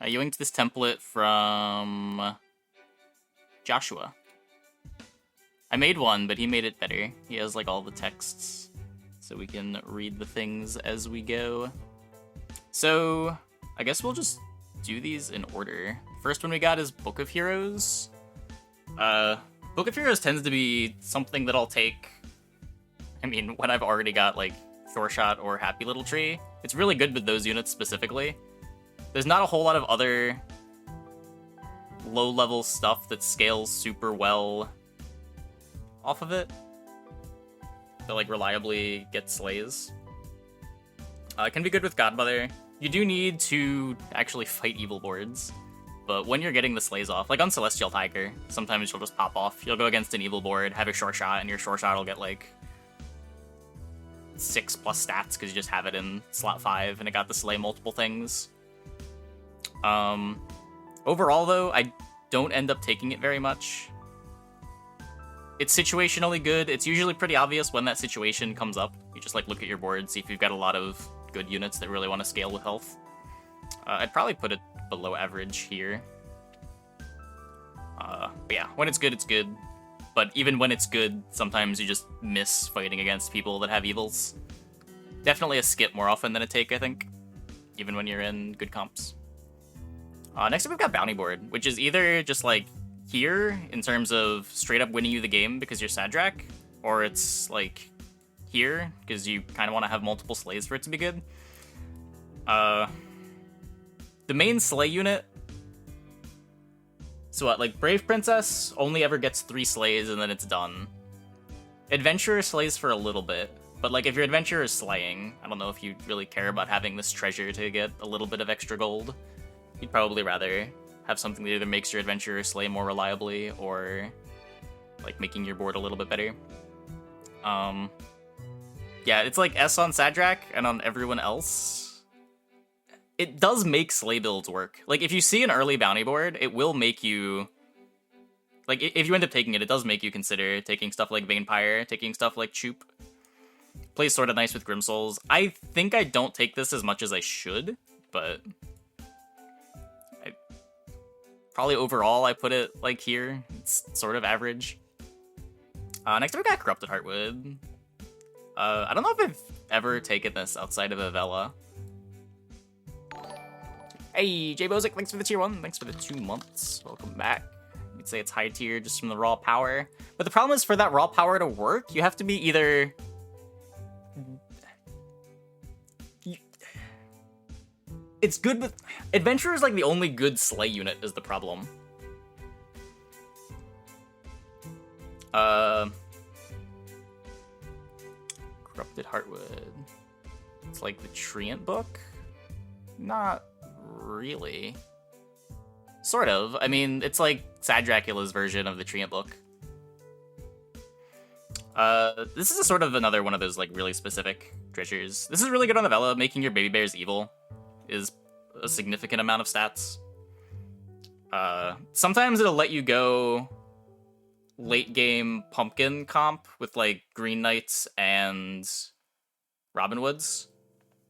You linked this template from Joshua. I made one, but he made it better. He has like all the texts, so we can read the things as we go. So I guess we'll just do these in order. First one we got is Book of Heroes. Book of Heroes tends to be something that I'll take, I mean, when I've already got like Sure Shot or Happy Little Tree. It's really good with those units specifically. There's not a whole lot of other low-level stuff that scales super well off of it that like reliably get slays. It can be good with Godmother. You do need to actually fight evil boards, but when you're getting the slays off, like on Celestial Tiger, sometimes you'll just pop off. You'll go against an evil board, have a Sure Shot, and your Sure Shot will get like 6+ stats because you just have it in slot 5 and it got to slay multiple things. Overall though, I don't end up taking it very much. It's situationally good. It's usually pretty obvious when that situation comes up. You just like look at your board, see if you've got a lot of good units that really want to scale with health. I'd probably put it below average here. But yeah, when it's good, it's good. But even when it's good, sometimes you just miss fighting against people that have evils. Definitely a skip more often than a take, I think. Even when you're in good comps. Next up we've got Bounty Board, which is either just like here, in terms of straight up winning you the game because you're Sadrak, or it's like here, because you kind of want to have multiple slays for it to be good. The main slay unit, so what, like Brave Princess only ever gets 3 slays and then it's done. Adventurer slays for a little bit, but like if your Adventurer is slaying, I don't know if you really care about having this treasure to get a little bit of extra gold. You'd probably rather have something that either makes your Adventurer slay more reliably or like making your board a little bit better. Yeah, it's like S on Sadrak and on everyone else. It does make slay builds work. Like, if you see an early bounty board, it will make you... Like, if you end up taking it, it does make you consider taking stuff like Vainpire, taking stuff like Choop. Plays sort of nice with Grimsouls. I think I don't take this as much as I should, but... Probably overall, I put it, like, here. It's sort of average. Next up, we got Corrupted Heartwood. I don't know if I've ever taken this outside of Avella. Hey, J Bozic, thanks for the tier 1. Thanks for the 2 months. Welcome back. You'd say it's high tier just from the raw power. But the problem is, for that raw power to work, you have to be either... It's good with... Adventurer is like the only good slay unit is the problem. Corrupted Heartwood. It's like the Treant book? Not really. Sort of. I mean, it's like Sad Dracula's version of the Treant book. This is a sort of another one of those like really specific treasures. This is really good on Avella. Making your baby bears evil is a significant amount of stats. Sometimes it'll let you go late game pumpkin comp with like Green Knights and Robin Hoods,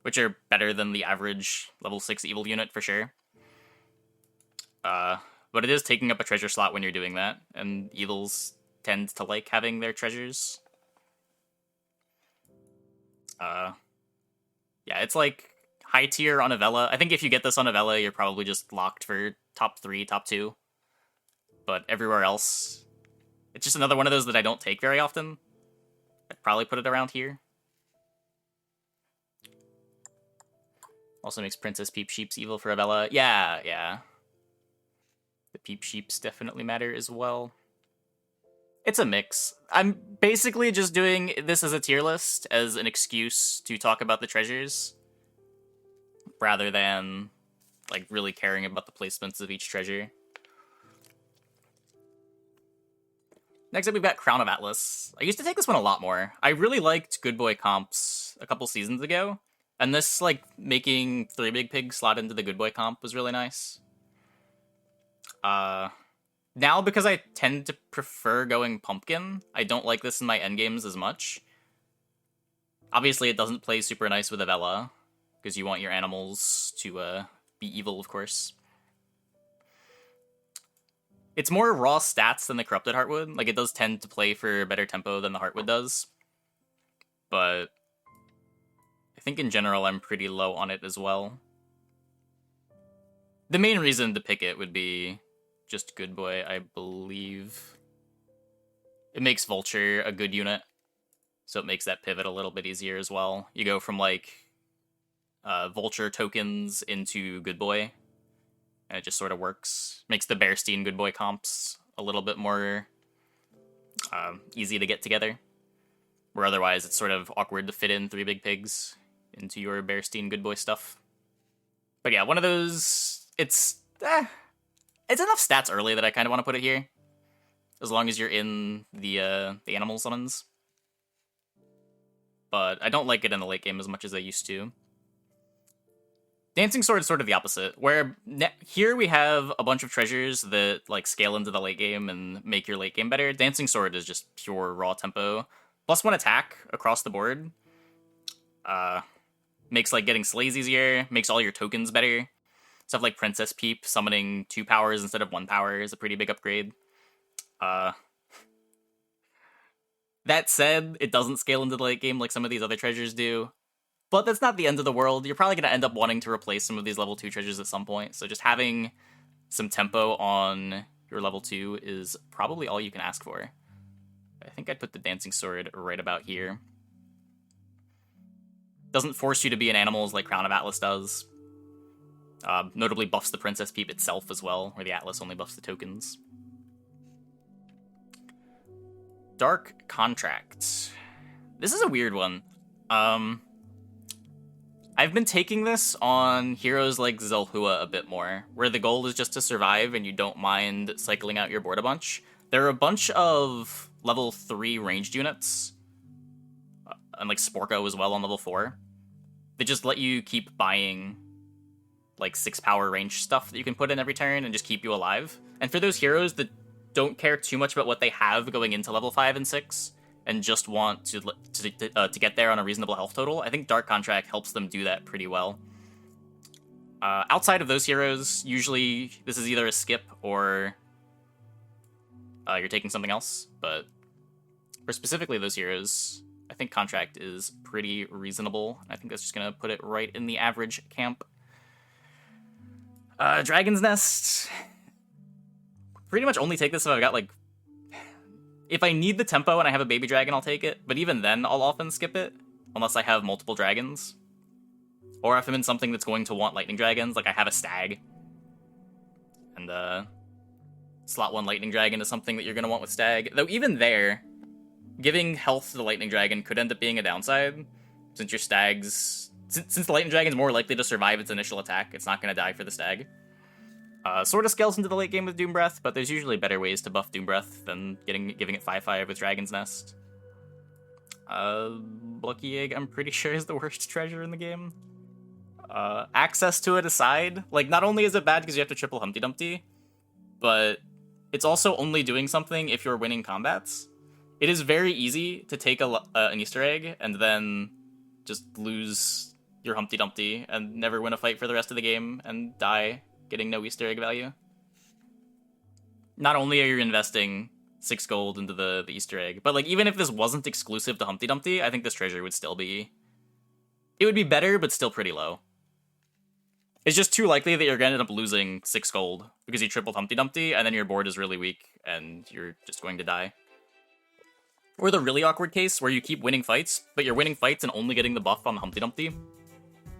which are better than the average level 6 evil unit for sure. But it is taking up a treasure slot when you're doing that, and evils tend to like having their treasures. Yeah, it's like high tier on Avella. I think if you get this on Avella, you're probably just locked for top 3, top 2. But everywhere else, it's just another one of those that I don't take very often. I'd probably put it around here. Also makes Princess Peep Sheeps evil for Avella. Yeah. The Peep Sheeps definitely matter as well. It's a mix. I'm basically just doing this as a tier list, as an excuse to talk about the treasures, rather than like really caring about the placements of each treasure. Next up, we've got Crown of Atlas. I used to take this one a lot more. I really liked Good Boy comps a couple seasons ago, and this, like, making 3 Big Pigs slot into the Good Boy comp was really nice. Now, because I tend to prefer going Pumpkin, I don't like this in my endgames as much. Obviously, it doesn't play super nice with Avella, because you want your animals to be evil, of course. It's more raw stats than the Corrupted Heartwood. Like, it does tend to play for better tempo than the Heartwood does. But I think in general I'm pretty low on it as well. The main reason to pick it would be just Good Boy, I believe. It makes Vulture a good unit, so it makes that pivot a little bit easier as well. You go from, like, Vulture tokens into Good Boy, and it just sort of works. Makes the Bearstein Good Boy comps a little bit more easy to get together, where otherwise it's sort of awkward to fit in 3 big pigs into your Bearstein Good Boy stuff. But yeah, one of those, it's enough stats early that I kind of want to put it here, as long as you're in the animal summons. But I don't like it in the late game as much as I used to. Dancing Sword is sort of the opposite, where here we have a bunch of treasures that like scale into the late game and make your late game better. Dancing Sword is just pure raw tempo. +1 attack across the board. Makes like getting slays easier, makes all your tokens better. Stuff like Princess Peep summoning 2 powers instead of 1 power is a pretty big upgrade. That said, it doesn't scale into the late game like some of these other treasures do. But that's not the end of the world. You're probably going to end up wanting to replace some of these level 2 treasures at some point. So just having some tempo on your level 2 is probably all you can ask for. I think I'd put the Dancing Sword right about here. Doesn't force you to be an animals like Crown of Atlas does. Notably buffs the Princess Peep itself as well, where the Atlas only buffs the tokens. Dark Contract. This is a weird one. I've been taking this on heroes like Zelhua a bit more, where the goal is just to survive and you don't mind cycling out your board a bunch. There are a bunch of level 3 ranged units, and like Sporko as well on level 4. They just let you keep buying like 6 power range stuff that you can put in every turn and just keep you alive. And for those heroes that don't care too much about what they have going into level 5 and 6, and just want to get there on a reasonable health total, I think Dark Contract helps them do that pretty well. Outside of those heroes, usually this is either a skip or you're taking something else, but for specifically those heroes, I think Contract is pretty reasonable. I think that's just going to put it right in the average camp. Dragon's Nest. Pretty much only take this if I've got, like... If I need the tempo and I have a baby dragon, I'll take it. But even then, I'll often skip it. Unless I have multiple dragons. Or if I'm in something that's going to want lightning dragons, like I have a stag. And, slot 1 lightning dragon is something that you're going to want with stag. Though even there, giving health to the lightning dragon could end up being a downside. Since your stag's... Since the lightning dragon's more likely to survive its initial attack, it's not going to die for the stag. Sort of scales into the late game with Doom Breath, but there's usually better ways to buff Doom Breath than giving it 5/5 with Dragon's Nest. Lucky Egg, I'm pretty sure, is the worst treasure in the game. Access to it aside, like, not only is it bad because you have to triple Humpty Dumpty, but it's also only doing something if you're winning combats. It is very easy to take an Easter egg and then just lose your Humpty Dumpty and never win a fight for the rest of the game and die getting no Easter egg value. Not only are you investing 6 gold into the Easter egg, but like even if this wasn't exclusive to Humpty Dumpty, I think this treasure would still be... It would be better, but still pretty low. It's just too likely that you're going to end up losing 6 gold because you tripled Humpty Dumpty, and then your board is really weak, and you're just going to die. Or the really awkward case where you keep winning fights, but you're winning fights and only getting the buff on the Humpty Dumpty.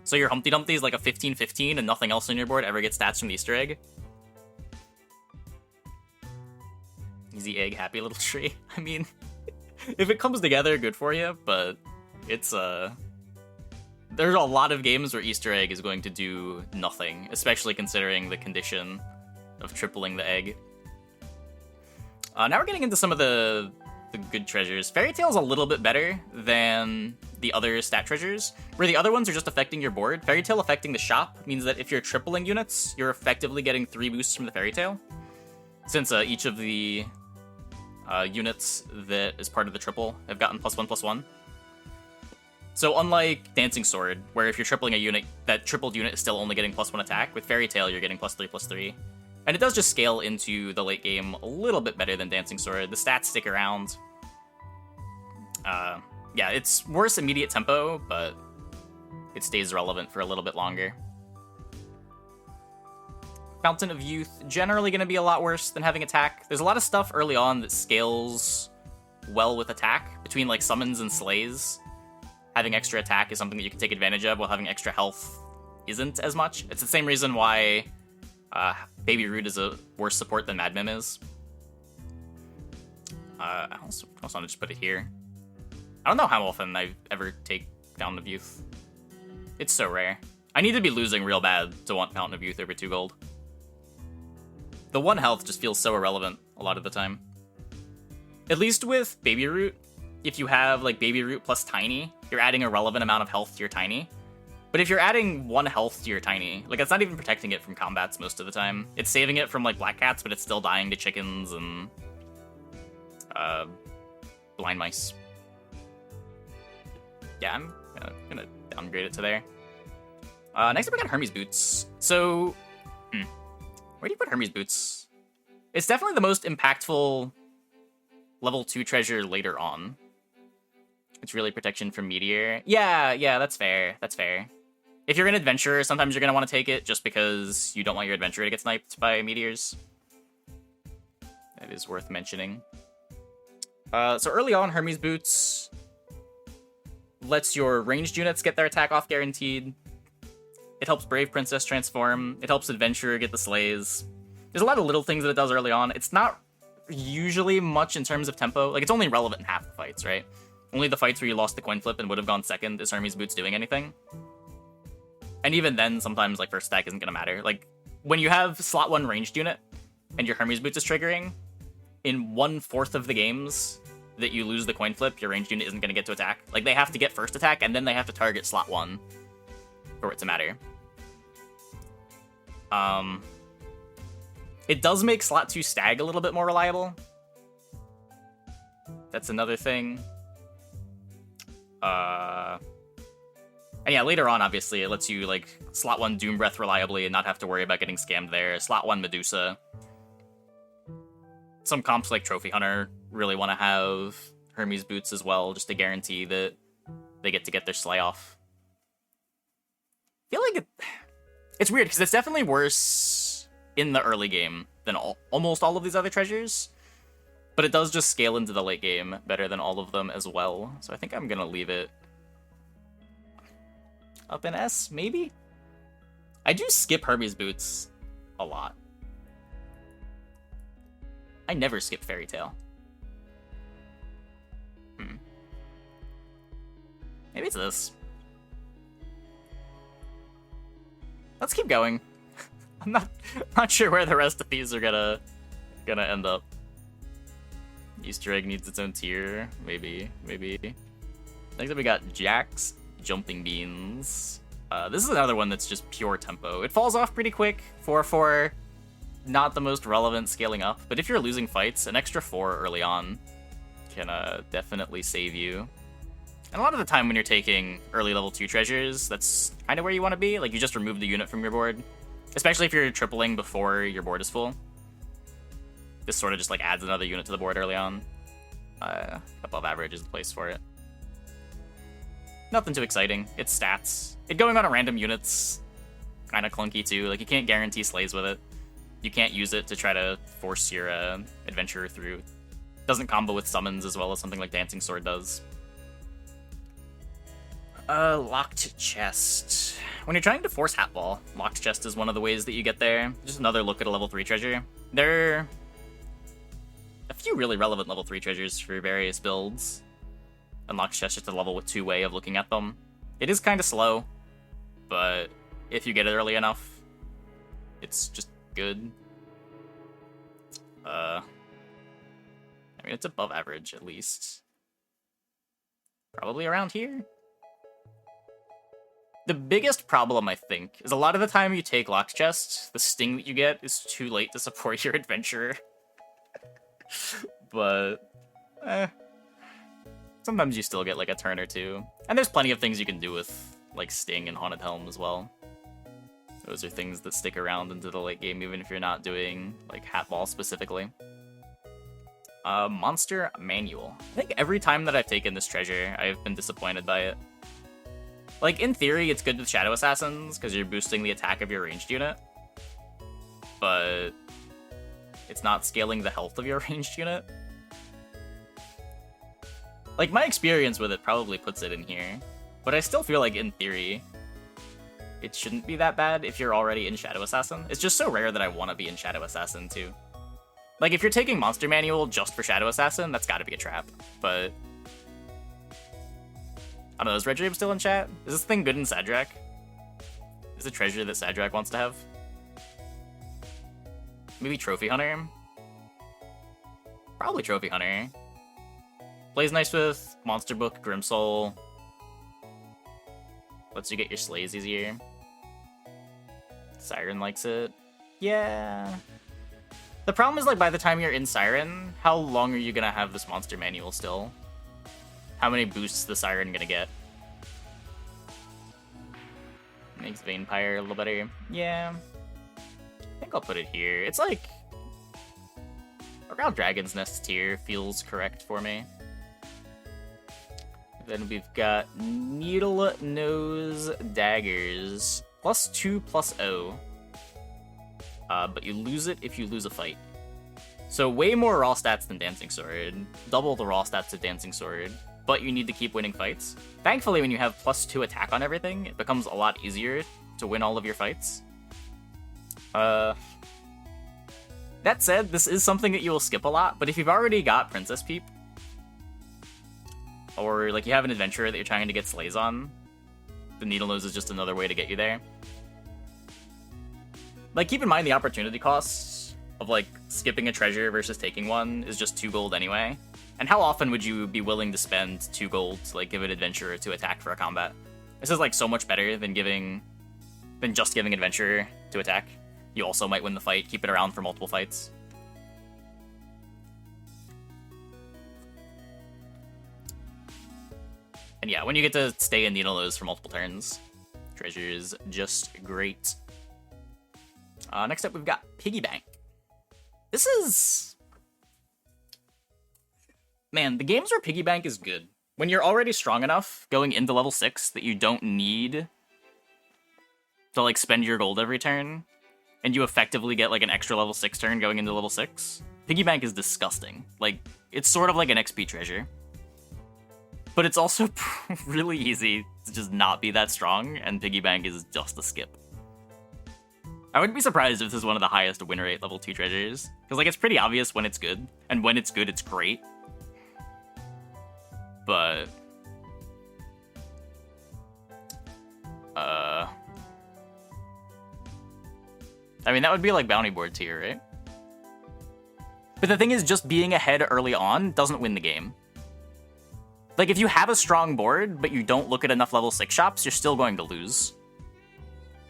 So your Humpty Dumpty is like a 15-15 and nothing else on your board ever gets stats from the Easter egg. Easy egg, happy little tree. I mean, if it comes together, good for you, but it's, there's a lot of games where Easter egg is going to do nothing, especially considering the condition of tripling the egg. Now we're getting into some of the good treasures. Fairy Tail's a little bit better than the other stat treasures, where the other ones are just affecting your board. Fairy Tail affecting the shop means that if you're tripling units, you're effectively getting 3 boosts from the Fairy Tail, since each of the units that is part of the triple have gotten +1/+1. So unlike Dancing Sword, where if you're tripling a unit, that tripled unit is still only getting +1 attack, with Fairy Tail you're getting +3/+3. And it does just scale into the late game a little bit better than Dancing Sword. The stats stick around. Yeah, it's worse immediate tempo, but it stays relevant for a little bit longer. Fountain of Youth, generally going to be a lot worse than having attack. There's a lot of stuff early on that scales well with attack, between like summons and slays. Having extra attack is something that you can take advantage of, while having extra health isn't as much. It's the same reason why Baby Root is a worse support than Mad Mim is. I also want to just put it here. I don't know how often I ever take Fountain of Youth. It's so rare. I need to be losing real bad to want Fountain of Youth over 2 gold. The 1 health just feels so irrelevant a lot of the time. At least with Baby Root, if you have like Baby Root plus Tiny, you're adding a relevant amount of health to your Tiny. But if you're adding 1 health to your Tiny, like it's not even protecting it from combats most of the time. It's saving it from like Black Cats, but it's still dying to chickens and blind mice. Yeah, I'm gonna downgrade it to there. Next up we got Hermes Boots. So, where do you put Hermes Boots? It's definitely the most impactful level 2 treasure later on. It's really protection from Meteor. Yeah, that's fair. That's fair. If you're an adventurer, sometimes you're going to want to take it just because you don't want your adventurer to get sniped by meteors. That is worth mentioning. So early on, Hermes Boots lets your ranged units get their attack off guaranteed. It helps Brave Princess transform. It helps Adventurer get the slays. There's a lot of little things that it does early on. It's not usually much in terms of tempo. Like, it's only relevant in half the fights, right? Only the fights where you lost the coin flip and would have gone second is Hermes Boots doing anything. And even then, sometimes, like, first stack isn't going to matter. Like, when you have slot 1 ranged unit and your Hermes Boots is triggering, in 1/4 of the games that you lose the coin flip, your ranged unit isn't going to get to attack. Like, they have to get first attack, and then they have to target slot 1 for it to matter. It does make slot 2 stag a little bit more reliable. That's another thing. And yeah, later on, obviously, it lets you, like, slot 1 Doom Breath reliably and not have to worry about getting scammed there. Slot 1 Medusa. Some comps like Trophy Hunter really want to have Hermes Boots as well, just to guarantee that they get to get their slay off. I feel like it's weird, because it's definitely worse in the early game than almost all of these other treasures, but it does just scale into the late game better than all of them as well, so I think I'm going to leave it up in S, maybe? I do skip Hermes Boots a lot. I never skip Fairy Tail. Maybe it's this. Let's keep going. I'm not sure where the rest of these are gonna end up. Easter egg needs its own tier, maybe. Next up we got Jack's Jumping Beans. This is another one that's just pure tempo. It falls off pretty quick. 4/4, not the most relevant scaling up, but if you're losing fights, an extra 4 early on can definitely save you. And a lot of the time when you're taking early level 2 treasures, that's kind of where you want to be. Like, you just remove the unit from your board. Especially if you're tripling before your board is full. This sort of just, like, adds another unit to the board early on. Above average is the place for it. Nothing too exciting. It's stats. It going on a random unit's kind of clunky, too. Like, you can't guarantee slays with it. You can't use it to try to force your adventurer through. It doesn't combo with summons as well as something like Dancing Sword does. Locked Chest. When you're trying to force Hat Ball, Locked Chest is one of the ways that you get there. Just another look at a level 3 treasure. There are a few really relevant level 3 treasures for various builds. And Locked Chest is just a level with 2 way of looking at them. It is kind of slow, but if you get it early enough, it's just good. I mean, it's above average, at least. Probably around here. The biggest problem, I think, is a lot of the time you take Locked Chest, the sting that you get is too late to support your adventurer. But, sometimes you still get, like, a turn or two. And there's plenty of things you can do with, like, Sting and Haunted Helm as well. Those are things that stick around into the late game, even if you're not doing, like, Hat Ball specifically. Monster Manual. I think every time that I've taken this treasure, I've been disappointed by it. Like, in theory, it's good with Shadow Assassins, because you're boosting the attack of your ranged unit. But it's not scaling the health of your ranged unit. Like, my experience with it probably puts it in here. But I still feel like, in theory, it shouldn't be that bad if you're already in Shadow Assassin. It's just so rare that I want to be in Shadow Assassin, too. Like, if you're taking Monster Manual just for Shadow Assassin, that's gotta be a trap. But I don't know, is Redrame still in chat? Is this thing good in Sadrak? Is it a treasure that Sadrak wants to have? Maybe Trophy Hunter? Probably Trophy Hunter. Plays nice with Monster Book, Grimsoul. Lets you get your slays easier. Siren likes it. Yeah. The problem is, like, by the time you're in Siren, how long are you gonna have this Monster Manual still? How many boosts the Siren gonna get? Makes Vampire a little better. Yeah. I think I'll put it here. It's like around Dragon's Nest tier feels correct for me. Then we've got Needle Nose Daggers. +2/+0. But you lose it if you lose a fight. So way more raw stats than Dancing Sword. Double the raw stats of Dancing Sword. But you need to keep winning fights. Thankfully, when you have +2 attack on everything, it becomes a lot easier to win all of your fights. That said, this is something that you will skip a lot, but if you've already got Princess Peep, or like you have an adventurer that you're trying to get slays on, the Needle Nose is just another way to get you there. Like, keep in mind the opportunity costs of, like, skipping a treasure versus taking one is just 2 gold anyway. And how often would you be willing to spend 2 gold to, like, give an adventurer to attack for a combat? This is, like, so much better than just giving adventurer to attack. You also might win the fight, keep it around for multiple fights. And yeah, when you get to stay in Needle Nose for multiple turns, treasure is just great. Next up, we've got Piggy Bank. This is... Man, the games where Piggy Bank is good. When you're already strong enough going into level 6 that you don't need to, like, spend your gold every turn, and you effectively get, like, an extra level 6 turn going into level 6, Piggy Bank is disgusting. Like, it's sort of like an XP treasure. But it's also really easy to just not be that strong, and Piggy Bank is just a skip. I wouldn't be surprised if this is one of the highest win rate level 2 treasures. Because, like, it's pretty obvious when it's good. And when it's good, it's great. But... I mean, that would be, like, bounty board tier, right? But the thing is, just being ahead early on doesn't win the game. Like, if you have a strong board, but you don't look at enough level 6 shops, you're still going to lose.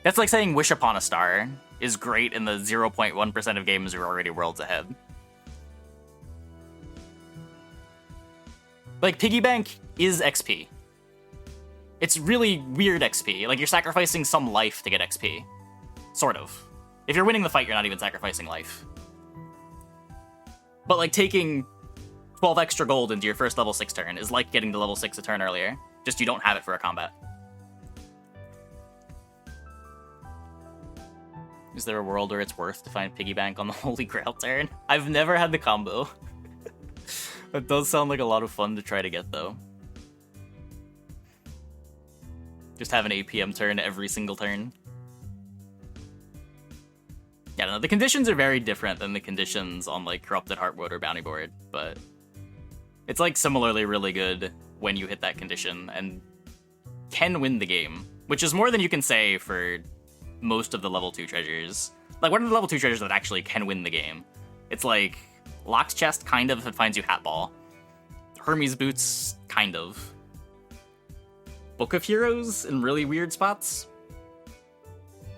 That's like saying Wish Upon a Star is great in the 0.1% of games you're already worlds ahead. Like, Piggy Bank is XP. It's really weird XP. Like, you're sacrificing some life to get XP. Sort of. If you're winning the fight, you're not even sacrificing life. But, like, taking 12 extra gold into your first level 6 turn is like getting to level 6 a turn earlier. Just you don't have it for a combat. Is there a world where it's worth to find Piggy Bank on the Holy Grail turn? I've never had the combo. That does sound like a lot of fun to try to get, though. Just have an APM turn every single turn. Yeah, I don't know, the conditions are very different than the conditions on, like, Corrupted Heartwood or Bounty Board, but it's, like, similarly really good when you hit that condition and can win the game, which is more than you can say for most of the level 2 treasures. Like, what are the level 2 treasures that actually can win the game? It's like Lock's Chest, kind of, if it finds you Hat Ball. Hermes Boots, kind of. Book of Heroes in really weird spots.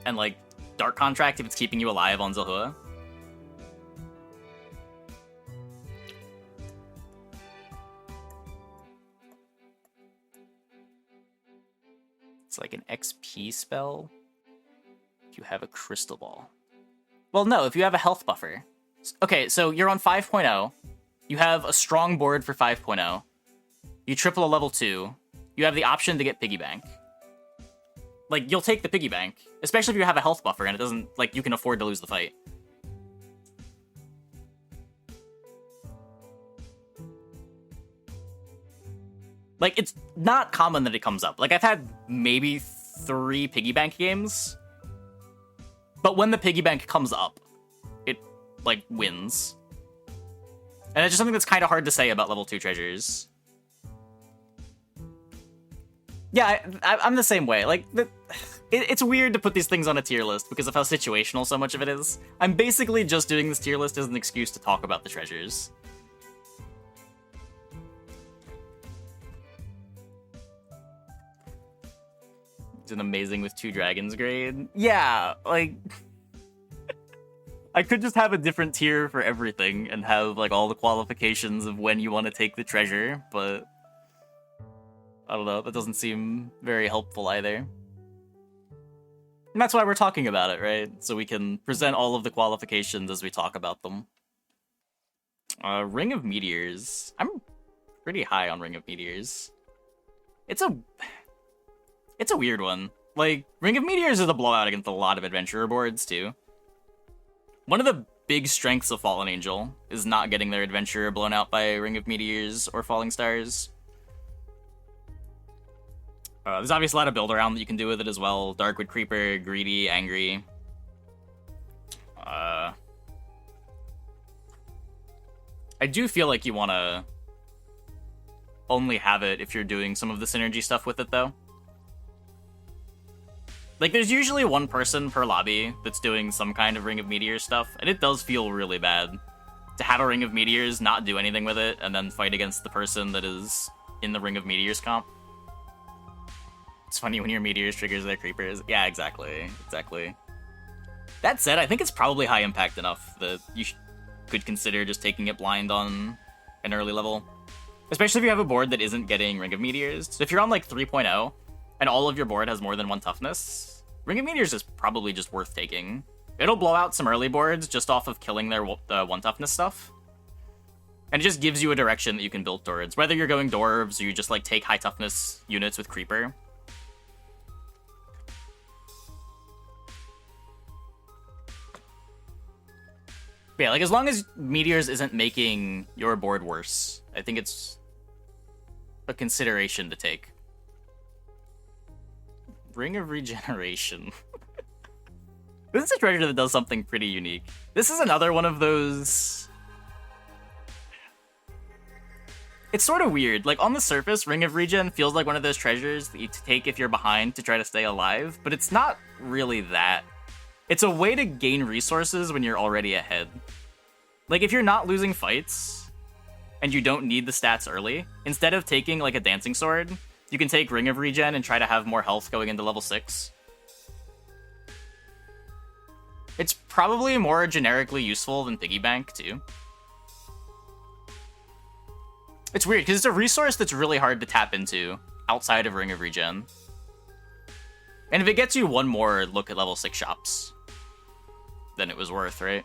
And, like, Dark Contract if it's keeping you alive on Zahua. It's like an XP spell. You have a crystal ball. Well, no, if you have a health buffer. Okay, so you're on 5.0. You have a strong board for 5.0. You triple a level 2. You have the option to get Piggy Bank. Like, you'll take the Piggy Bank, especially if you have a health buffer and it doesn't, like, you can afford to lose the fight. Like, it's not common that it comes up. Like, I've had maybe 3 Piggy Bank games, but when the Piggy Bank comes up, it, like, wins. And it's just something that's kind of hard to say about level 2 treasures. Yeah, I'm the same way. Like, it's weird to put these things on a tier list because of how situational so much of it is. I'm basically just doing this tier list as an excuse to talk about the treasures. It's an amazing with 2 dragons grade. Yeah, like... I could just have a different tier for everything and have, like, all the qualifications of when you want to take the treasure, but... I don't know, that doesn't seem very helpful either. And that's why we're talking about it, right? So we can present all of the qualifications as we talk about them. Ring of Meteors. I'm pretty high on Ring of Meteors. It's a weird one. Like, Ring of Meteors is a blowout against a lot of adventurer boards, too. One of the big strengths of Fallen Angel is not getting their adventurer blown out by Ring of Meteors or Falling Stars. There's obviously a lot of build around that you can do with it as well. Darkwood Creeper, Greedy, Angry. I do feel like you want to only have it if you're doing some of the synergy stuff with it, though. Like, there's usually one person per lobby that's doing some kind of Ring of Meteors stuff, and it does feel really bad to have a Ring of Meteors, not do anything with it, and then fight against the person that is in the Ring of Meteors comp. It's funny when your Meteors triggers their Creepers. Yeah, exactly. Exactly. That said, I think it's probably high impact enough that you could consider just taking it blind on an early level. Especially if you have a board that isn't getting Ring of Meteors. So if you're on, like, 3.0, and all of your board has more than 1 toughness, Ring of Meteors is probably just worth taking. It'll blow out some early boards just off of killing their 1 toughness stuff. And it just gives you a direction that you can build towards. Whether you're going Dwarves or you just, like, take high toughness units with Creeper. But yeah, like, as long as Meteors isn't making your board worse, I think it's a consideration to take. Ring of Regeneration. This is a treasure that does something pretty unique. This is another one of those... It's sort of weird. Like, on the surface, Ring of Regen feels like one of those treasures that you take if you're behind to try to stay alive, but it's not really that. It's a way to gain resources when you're already ahead. Like, if you're not losing fights, and you don't need the stats early, instead of taking, like, a Dancing Sword, you can take Ring of Regen and try to have more health going into level 6. It's probably more generically useful than Piggy Bank, too. It's weird, because it's a resource that's really hard to tap into outside of Ring of Regen. And if it gets you 1 more look at level 6 shops, then it was worth, right?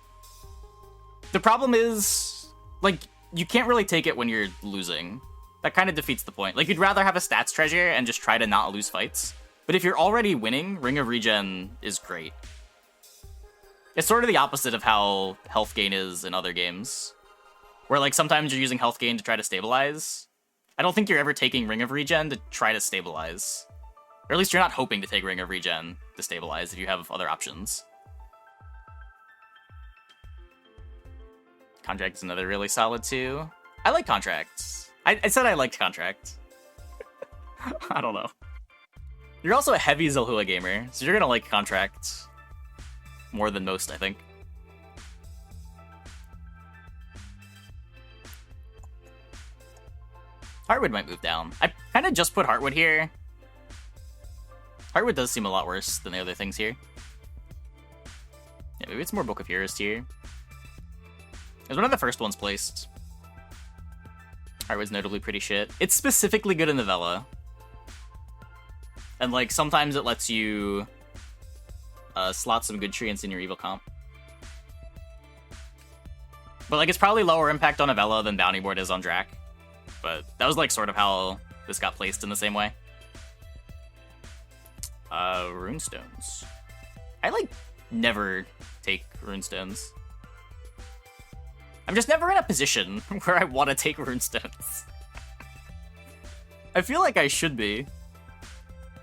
The problem is, like, you can't really take it when you're losing. That kind of defeats the point. Like, you'd rather have a stats treasure and just try to not lose fights. But if you're already winning, Ring of Regen is great. It's sort of the opposite of how health gain is in other games. Where, like, sometimes you're using health gain to try to stabilize. I don't think you're ever taking Ring of Regen to try to stabilize. Or at least you're not hoping to take Ring of Regen to stabilize if you have other options. Contract is another really solid, too. I like Contract. I said I liked Contract. I don't know. You're also a heavy Zilhua gamer, so you're gonna like Contract more than most, I think. Heartwood might move down. I kind of just put Heartwood here. Heartwood does seem a lot worse than the other things here. Yeah, maybe it's more Book of Heroes tier. It was one of the first ones placed. Heartwood's notably pretty shit. It's specifically good in the Vela. And, like, sometimes it lets you slot some good treants in your evil comp. But like, it's probably lower impact on Avella than Bounty Board is on Drac. But that was like sort of how this got placed in the same way. Rune Stones. I like never take Rune Stones. I'm just never in a position where I want to take Rune Stones. I feel like I should be.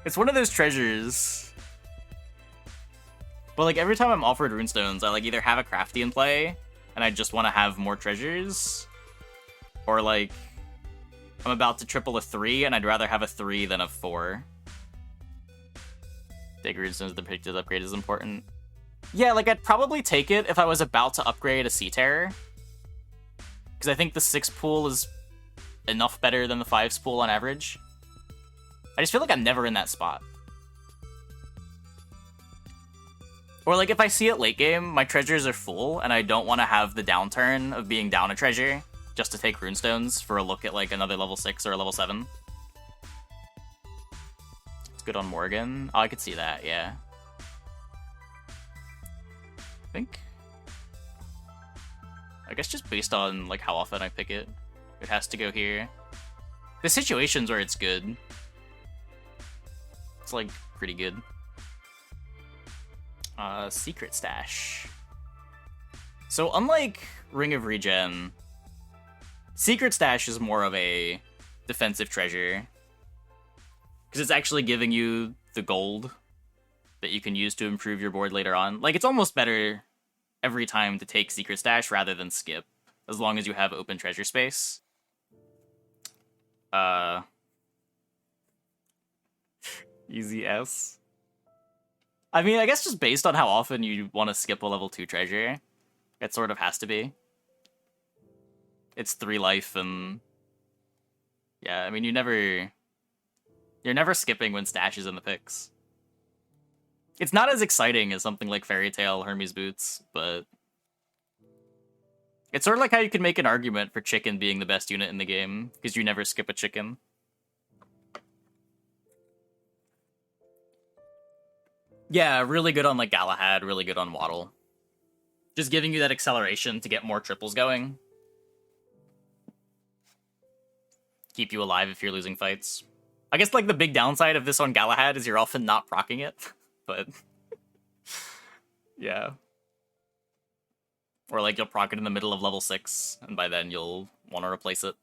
It's one of those treasures. But like every time I'm offered Rune Stones, I like either have a crafty in play and I just want to have more treasures, or like I'm about to triple a 3 and I'd rather have a 3 than a 4. Take Rune Stones, the pictures upgrade is important. Yeah, like I'd probably take it if I was about to upgrade a Sea Terror, because I think the 6 pool is enough better than the 5's pool on average. I just feel like I'm never in that spot. Or like if I see it late game, my treasures are full, and I don't want to have the downturn of being down a treasure just to take Rune Stones for a look at like another level 6 or a level 7. It's good on Morgan. Oh, I could see that, yeah. I guess just based on like how often I pick it, it has to go here. The situations where it's good, it's like pretty good. Secret Stash. So unlike Ring of Regen, Secret Stash is more of a defensive treasure, because it's actually giving you the gold that you can use to improve your board later on. Like, it's almost better every time to take Secret Stash rather than skip, as long as you have open treasure space. Easy S. I mean, I guess just based on how often you want to skip a level 2 treasure, it sort of has to be. It's 3 life, and yeah, I mean, you're never skipping when Stash is in the picks. It's not as exciting as something like Fairy Tail, Hermes Boots, but it's sort of like how you can make an argument for Chicken being the best unit in the game, because you never skip a Chicken. Yeah, really good on like Galahad, really good on Waddle. Just giving you that acceleration to get more triples going. Keep you alive if you're losing fights. I guess like the big downside of this on Galahad is you're often not proccing it, but yeah. Or like you'll proc it in the middle of level 6, and by then you'll want to replace it.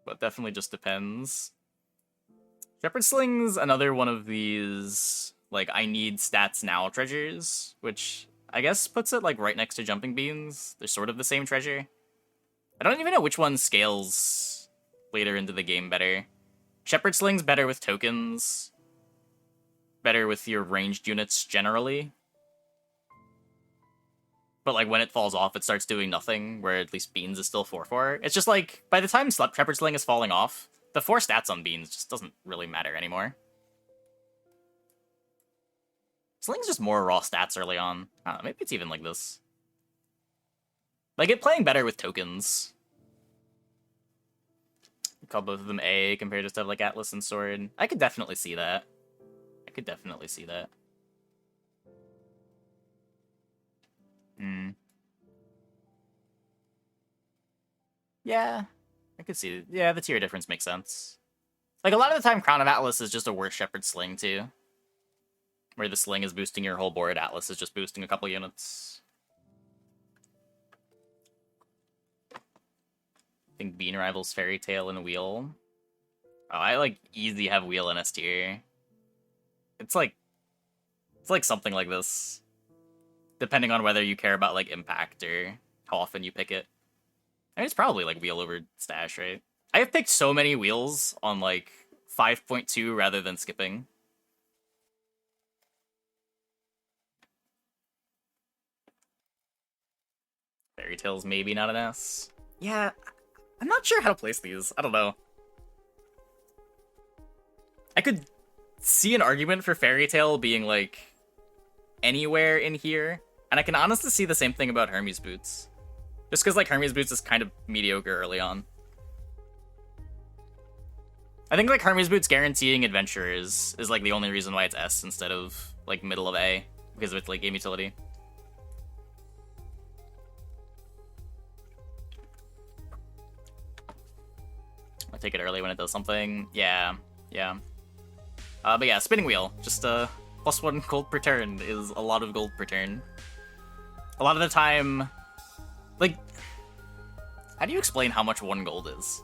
But definitely just depends. Shepherd Sling's another one of these, like, I need stats now treasures, which I guess puts it, like, right next to Jumping Beans. They're sort of the same treasure. I don't even know which one scales later into the game better. Shepherd Sling's better with tokens, better with your ranged units generally. But, like, when it falls off, it starts doing nothing, where at least Beans is still 4/4. It's just, like, by the time Shepherd Sling is falling off, the 4 stats on Beans just doesn't really matter anymore. Sling's just more raw stats early on. I don't know, maybe it's even like this. Like, it playing better with tokens. Call both of them A compared to stuff like Atlas and Sword. I could definitely see that. Yeah. I could see it. Yeah, the tier difference makes sense. Like, a lot of the time, Crown of Atlas is just a worse Shepherd Sling, too. Where the Sling is boosting your whole board, Atlas is just boosting a couple units. I think Bean rivals Fairy Tail and Wheel. Oh, I, like, easy have Wheel in S tier. It's like something like this. Depending on whether you care about, like, impact or how often you pick it. I mean, it's probably, like, Wheel over Stash, right? I have picked so many Wheels on, like, 5.2 rather than skipping. Fairy Tail's maybe not an S. Yeah, I'm not sure how to place these. I don't know. I could see an argument for Fairy Tail being, like, anywhere in here. And I can honestly see the same thing about Hermes Boots. Just because, like, Hermes Boots is kind of mediocre early on. I think, like, Hermes Boots guaranteeing adventure is like, the only reason why it's S instead of like middle of A because of its late game utility. I take it early when it does something. Yeah. But yeah, spinning wheel. Just +1 gold per turn is a lot of gold per turn. A lot of the time, like, how do you explain how much 1 gold is?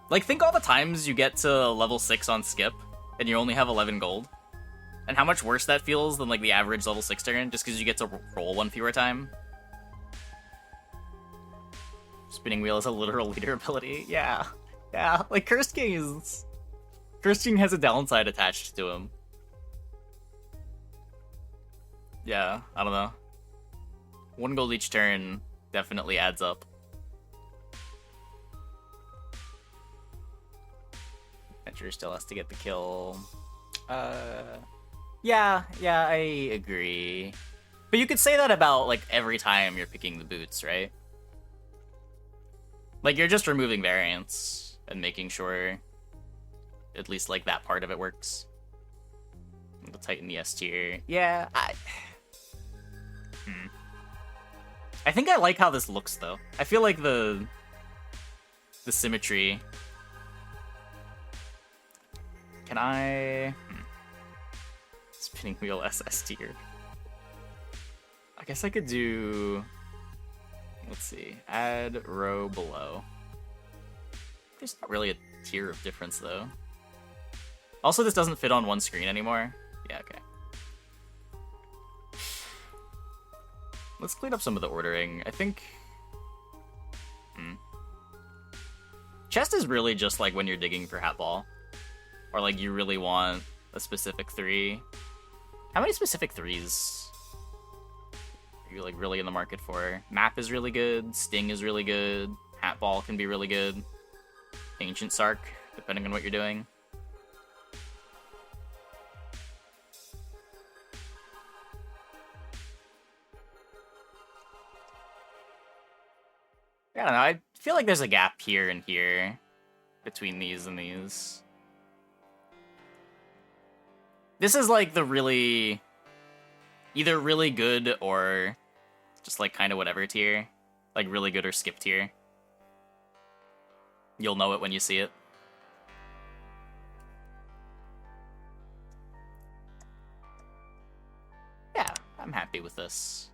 Like, think all the times you get to level 6 on skip, and you only have 11 gold. And how much worse that feels than, like, the average level 6 turn, just because you get to roll 1 fewer time. Spinning wheel is a literal leader ability. Yeah. Like, Cursed King has a downside attached to him. Yeah, I don't know. 1 gold each turn definitely adds up. Adventure still has to get the kill. Yeah, I agree. But you could say that about, like, every time you're picking the boots, right? Like, you're just removing variance and making sure at least, like, that part of it works. The Titan the S tier. Yeah, I think I like how this looks, though. I feel like the symmetry... Can I... Spinning wheel SS tier. I guess I could do... Let's see. Add row below. There's not really a tier of difference, though. Also, this doesn't fit on one screen anymore. Yeah, okay. Let's clean up some of the ordering. I think... Chest is really just, like, when you're digging for Hat Ball. Or, like, you really want a specific 3. How many specific 3s are you, like, really in the market for? Map is really good. Sting is really good. Hat Ball can be really good. Ancient Sark, depending on what you're doing. I don't know, I feel like there's a gap here and here between these and these. This is like the really... either really good or just like kind of whatever tier. Like really good or skip tier. You'll know it when you see it. Yeah, I'm happy with this.